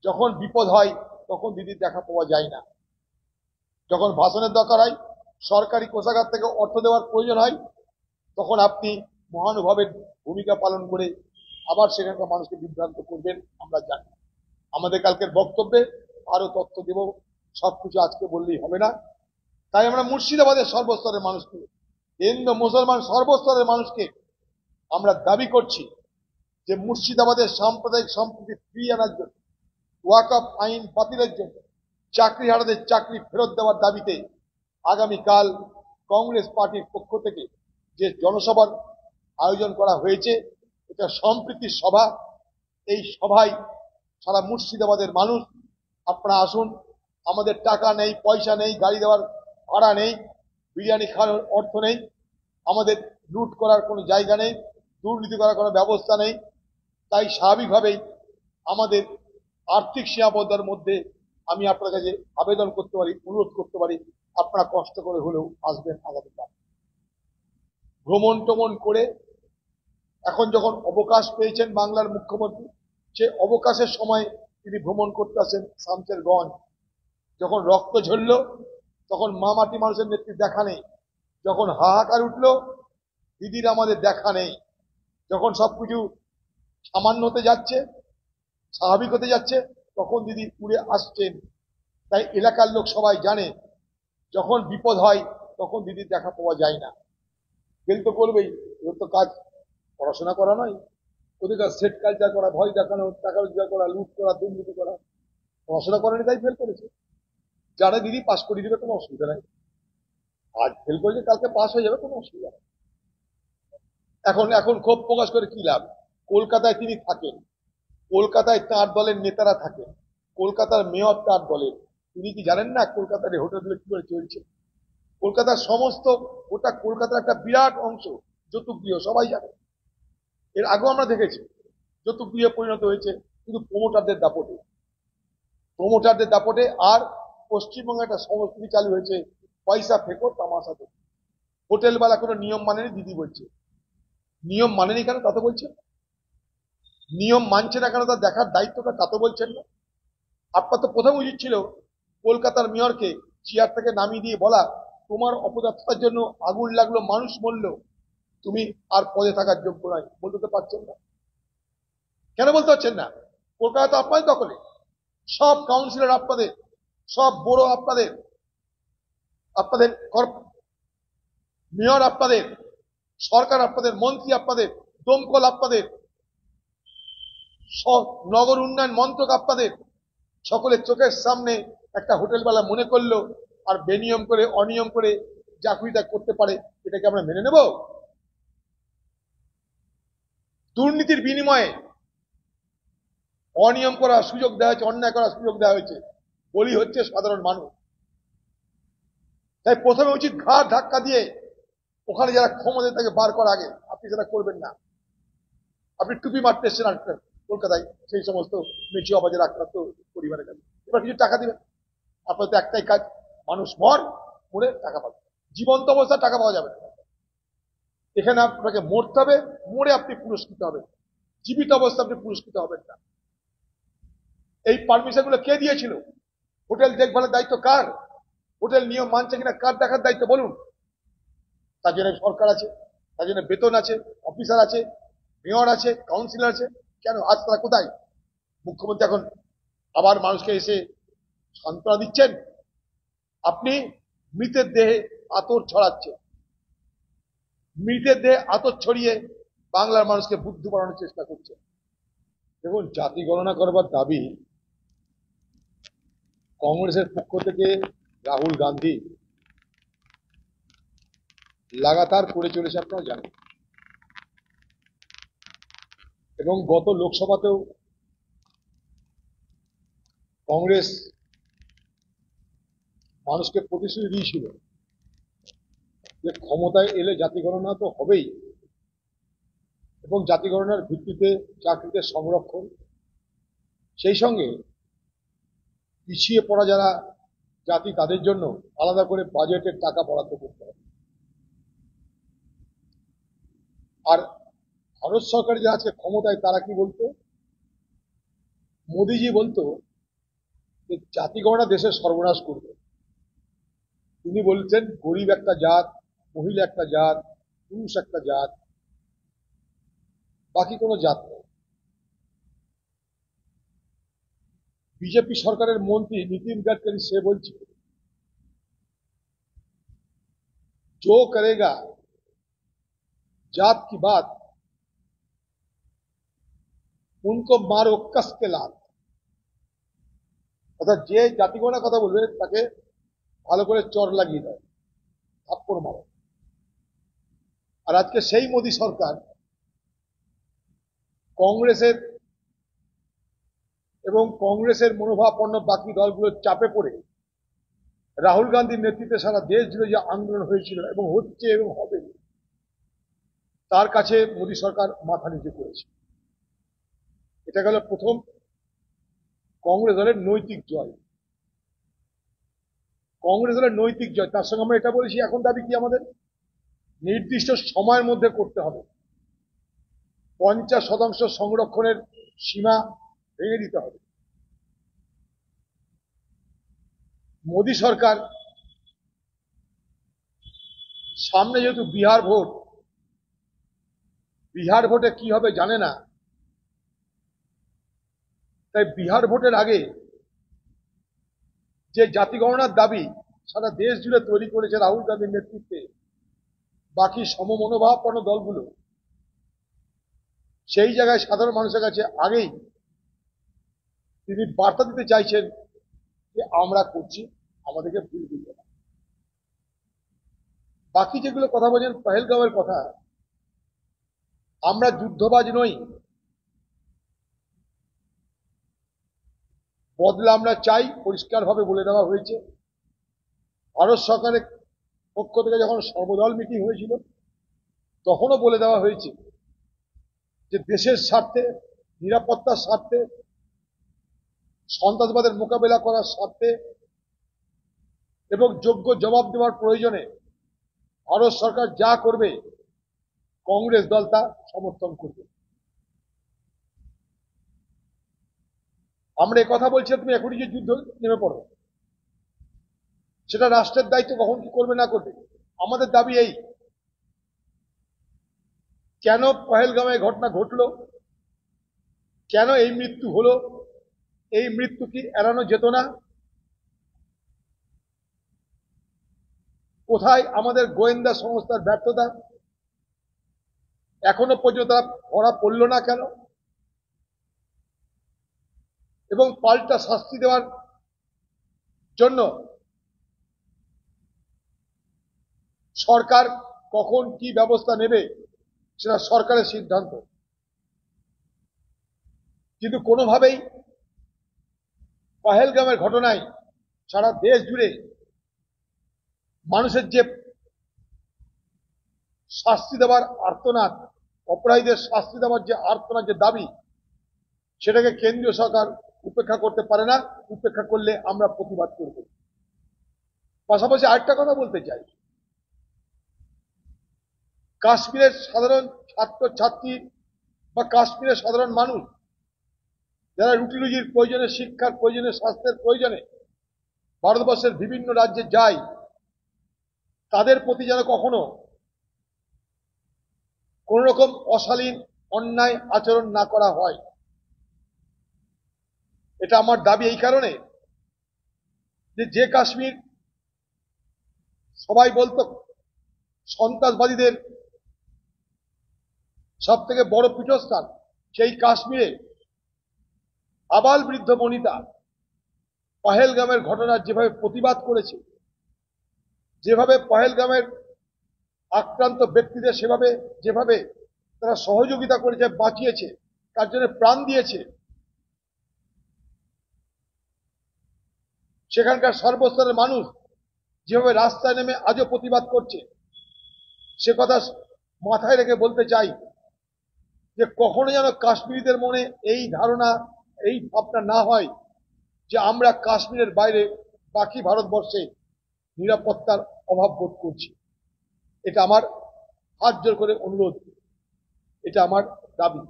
যখন বিপদ হয় তখন দিদির দেখা পাওয়া যায় না। যখন ভাষণের দরকার হয়, সরকারি কোষাগার থেকে অর্থ দেওয়ার প্রয়োজন হয়, তখন আপনি মহানুভাবের ভূমিকা পালন করে আবার সেখানকার মানুষকে বিভ্রান্ত করবেন। আমরা জানি আমাদের কালকের বক্তব্যে আরো তথ্য দেব, সবকিছু আজকে বললেই হবে না। তাই আমরা মুর্শিদাবাদের সর্বস্তরের মানুষকে, হিন্দু মুসলমান সর্বস্তরের মানুষকে আমরা দাবি করছি যে মুর্শিদাবাদের সাম্প্রদায়িক সম্প্রীতি ফিরিয়ে আনার জন্য, ওয়াকফ আইন বাতিলের জন্য, চাকরিহারাদের চাকরি ফেরত দেওয়ার দাবিতে আগামীকাল কংগ্রেস পার্টির পক্ষ থেকে যে জনসভার আয়োজন করা হয়েছে, এটা সম্প্রীতির সভা। এই সভায় সারা মুর্শিদাবাদের মানুষ আপনারা আসুন। আমাদের টাকা নেই, পয়সা নেই, গাড়ি দেওয়ার ভাড়া নেই, বিরিয়ানি খাওয়ার অর্থ নেই, আমাদের লুট করার কোনো জায়গা নেই, দুর্নীতি করার কোনো ব্যবস্থা নেই। তাই স্বাভাবিকভাবেই আমাদের আর্থিক সীমাবদ্ধতার মধ্যে আমি আপনার কাছে আবেদন করতে পারি, অনুরোধ করতে পারি, আপনারা কষ্ট করে হলেও আসবেন আগামীকাল। ভ্রমণ টমন করে এখন যখন অবকাশ পেয়েছেন বাংলার মুখ্যমন্ত্রী, সে অবকাশের সময় তিনি ভ্রমণ করতে আসেন শামসেরগঞ্জ। যখন রক্ত ঝরল তখন মা মাটি মানুষের নেত্রীর দেখা নেই। যখন হাহাকার উঠল দিদির আমাদের দেখা নেই। যখন সবকিছু সামান্য হতে যাচ্ছে, স্বাভাবিক হতে যাচ্ছে, তখন দিদি উড়ে আসছেন। তাই এলাকার লোক সবাই জানে যখন বিপদ হয় তখন দিদির দেখা পাওয়া যায় না। ফেল তো করবেই, ওর তো কাজ পড়াশোনা করা নয়, ওদের কাজ সেট কালচার করা, ভয় দেখানো, টাকা রোজগার করা, লুট করা, দুর্নীতি করা। পড়াশোনা করেনি তাই ফেল করেছে। যারা দিদি পাস করে দিবে কোনো অসুবিধা নাই, আজ ফেল করেছে কালকে পাস হয়ে যাবে, কোনো অসুবিধা নেই। এখন এখন ক্ষোভ প্রকাশ করে কি লাভ? কলকাতায় তিনি থাকেন, কলকাতায় তার দলের নেতারা থাকেন, কলকাতার মেয়র তার দলের। তিনি কি জানেন না কলকাতার এই হোটেলগুলো কি করে চলছে? কলকাতার সমস্ত, গোটা কলকাতার একটা বিরাট অংশ যৌতুকগৃহ, সবাই জানে। এর আগেও আমরা দেখেছি যৌতুকগৃহে পরিণত হয়েছে শুধু প্রমোটারদের দাপটে, প্রমোটারদের দাপটে। আর পশ্চিমবঙ্গে একটা সংস্কৃতি চালু হয়েছে, পয়সা ফেঁকো তামাশা দেখো। হোটেলওয়ালা কোনো নিয়ম মানেনি, দিদি বলছে নিয়ম মানেনি কেন তা তো বলছেন, নিয়ম মানছে না কেন তার দেখার দায়িত্বটা তা তো বলছেন না। আপনার তো প্রথম উচিত ছিল কলকাতার মেয়রকে চেয়ার থেকে নামিয়ে দিয়ে বলা, তোমার অপদার্থতার জন্য আগুন লাগলো, মানুষ মরলো, তুমি আর পদে থাকার যোগ্য নয়। বলতে তো পারছেন না, কেন বলতে পারছেন না? কলকাতা তো আপনাদের দখলে, সব কাউন্সিলর আপনাদের, সব বড় আপনাদের, আপনাদের মেয়র আপনাদের, সরকার আপনাদের, মন্ত্রী আপনাদের, দমকল আপনাদের, নগর উন্নয়ন মন্ত্রক আপনাদের। সকলের চোখের সামনে একটা হোটেলওয়ালা মনে করলো আর বেনিয়ম করে, অনিয়ম করে চাকরিটা করতে পারে, এটাকে আমরা মেনে নেব? দুর্নীতির বিনিময়ে অনিয়ম করার সুযোগ দেওয়া হয়েছে, অন্যায় করার সুযোগ দেওয়া হয়েছে, বলি হচ্ছে সাধারণ মানুষ। তাই প্রথমে উচিত ঘাড় ধাক্কা দিয়ে ওখানে যারা ক্ষমতা তাকে বার করা আগে। আপনি সেটা করবেন না। আপনি টুপি মারতে এসছেন কলকাতায় সেই সমস্ত মেচি অবাজের আক্রান্ত পরিবারের কাছে, এবার কিছু টাকা দিবেন। আপনার তো একটাই কাজ, মানুষ মরে টাকা পাবে, জীবন্ত অবস্থায় টাকা পাওয়া যাবে না। এখানে আপনাকে মরতে হবে, মরে আপনি পুরস্কৃত হবেন, জীবিত অবস্থা আপনি পুরস্কৃত হবেন না। এই পারমিশন গুলো কে দিয়েছিল? হোটেল দেখভালের দায়িত্ব কার? হোটেল নিয়ম মানছে কিনা কার দেখার দায়িত্ব বলুন? তার জন্য সরকার আছে, তার জন্য বেতন আছে, অফিসার আছে, মেয়র আছে, কাউন্সিলর আছে। কেন আজ তারা কোথায়? মুখ্যমন্ত্রী এখন আবার মানুষকে এসে সান্ত্বনা দিচ্ছেন। আপনি মৃতের দেহে আতর ছড়াচ্ছেন, মৃতের দেহে আতর ছড়িয়ে বাংলার মানুষকে বুদ্ধ বানানোর চেষ্টা করছেন। দেখুন, জাতি গণনা করবার দাবি কংগ্রেসের পক্ষ থেকে রাহুল গান্ধী লাগাতার করে চলেছে, আপনারা জানেন। এবং গত লোকসভাতেও কংগ্রেস মানুষকে প্রতিশ্রুতি দিয়েছিল যে ক্ষমতায় এলে জাতি গণনা তো হবেই, এবং জাতি গণনার ভিত্তিতে চাকরিতে সংরক্ষণ, সেই সঙ্গে পিছিয়ে পড়া যারা জাতি তাদের জন্য আলাদা করে বাজেটের টাকা বরাদ্দ করতে হবে। আর ভারত সরকার যারা আছে ক্ষমতায় তারা কি বলতো? মোদিজি বলতো যে জাতিগণনা দেশের সর্বনাশ করবে। তিনি বলছেন গরিব একটা জাত, মহিলা একটা জাত, পুরুষ একটা জাত, বাকি কোনো জাত নেই। বিজেপি সরকারের মন্ত্রী নীতিন গডকরি সে বলছে जो करेगा जात की बात उनको मारो कस के लात। অর্থাৎ যে জাতিগণনার কথা বলবে তাকে ভালো করে চর লাগিয়ে দেয়, থাপ্পড় মারো। আর আজকে সেই মোদী সরকার কংগ্রেসের এবং কংগ্রেসের মনোভাবাপন্ন বাকি দলগুলোর চাপে পড়ে রাহুল গান্ধীর নেতৃত্বে সারা দেশ জুড়ে যে আন্দোলন হয়েছিল এবং হচ্ছে এবং হবে, তার কাছে মোদী সরকার মাথা নিচু করেছে। এটা গেল প্রথম কংগ্রেস দলের নৈতিক জয়। কংগ্রেস দলের নৈতিক জয়। তার সঙ্গে আমরা এটা বলেছি, এখন দাবি কি আমাদের নির্দিষ্ট সময়ের মধ্যে করতে হবে। 50% সংরক্ষণের সীমা ভেঙে দিতে হবে। মোদী সরকার সামনে যেহেতু বিহার ভোটে কি হবে জানে না, তাই বিহার ভোটের আগে যে জাতিগণনার দাবি সারা দেশ জুড়ে তৈরি করেছে রাহুল গান্ধীর নেতৃত্বে বাকি সমমনোভাবাপন্ন দলগুলো, সেই জায়গায় সাধারণ মানুষের কাছে আগেই তিনি বার্তা দিতে চাইছেন যে আমরা করছি, আমাদেরকে ভুল দিবে না। বাকি যেগুলো কথা বলছেন পহেলগাঁওয়ের কথা, আমরা যুদ্ধবাজ নই, বদলা আমরা চাই, পরিষ্কারভাবে বলে দেওয়া হয়েছে। ভারত সরকারের পক্ষ থেকে যখন সর্বদল মিটিং হয়েছিল তখনও বলে দেওয়া হয়েছে যে দেশের স্বার্থে, নিরাপত্তার স্বার্থে, সন্ত্রাসবাদের মোকাবেলা করার স্বার্থে এবং যোগ্য জবাব দেওয়ার প্রয়োজনে ভারত সরকার যা করবে কংগ্রেস দল তা সমর্থন করবে। আমরা কথা বলছি, তুমি এখনই যে যুদ্ধ নেমে পড়ো, সেটা রাষ্ট্রের দায়িত্ব, কখন কি করবে না করবে। আমাদের দাবি এই, কেন পহেলগাঁওয়ে ঘটনা ঘটলো, কেন এই মৃত্যু হলো, এই মৃত্যু কি এড়ানো যেত না? কোথায় আমাদের গোয়েন্দা সংস্থার ব্যর্থতা, এখনো পর্যন্ত তারা ধরা পড়ল না কেন? এবং পাল্টা শাস্তি দেওয়ার জন্য সরকার কখন কি ব্যবস্থা নেবে সেটা সরকারের সিদ্ধান্ত। কিন্তু কোনোভাবেই পহেলগাঁওয়ের ঘটনায় সারা দেশ জুড়ে মানুষের যে শাস্তি দেওয়ার আর্তনাদ, অপরাধীদের শাস্তি দেওয়ার যে আর্তনাদ, যে দাবি, সেটাকে কেন্দ্রীয় সরকার উপেক্ষা করতে পারে না। উপেক্ষা করলে আমরা প্রতিবাদ করব। পাশাপাশি আরেকটা কথা বলতে চাই, কাশ্মীরের সাধারণ ছাত্র ছাত্রী বা কাশ্মীরের সাধারণ মানুষ যারা রুটি রুজির প্রয়োজনে, শিক্ষার প্রয়োজনে, স্বাস্থ্যের প্রয়োজনে ভারতবর্ষের বিভিন্ন রাজ্যে যায়, তাদের প্রতি যেন কখনো কোন রকম অশালীন অন্যায় আচরণ না করা হয়। এটা আমার দাবি এই কারণে যে কাশ্মীর সবাই বলতো সন্ত্রাসবাদীদের সব থেকে বড় পীঠস্থান, সেই কাশ্মীরে আবাল বৃদ্ধ বনিতা পহেলগাঁওয়ের ঘটনার যেভাবে প্রতিবাদ করেছে, যেভাবে পহেলগাঁওয়ের আক্রান্ত ব্যক্তিদের যেভাবে তারা সহযোগিতা করেছে, বাঁচিয়েছে, তার জন্য প্রাণ দিয়েছে, সেখানকার সর্বস্তরের মানুষ যেভাবে রাস্তায় নেমে আজও প্রতিবাদ করছে, সে কথা মাথায় রেখে বলতে চাই যে কখনো যেন কাশ্মীরিদের মনে এই ধারণা, এই ভাবনা না হয় যে আমরা কাশ্মীরের বাইরে বাকি ভারতবর্ষে নিরাপত্তার অভাব বোধ করছি। এটা আমার হাত জোর করে অনুরোধ, এটা আমার দাবি।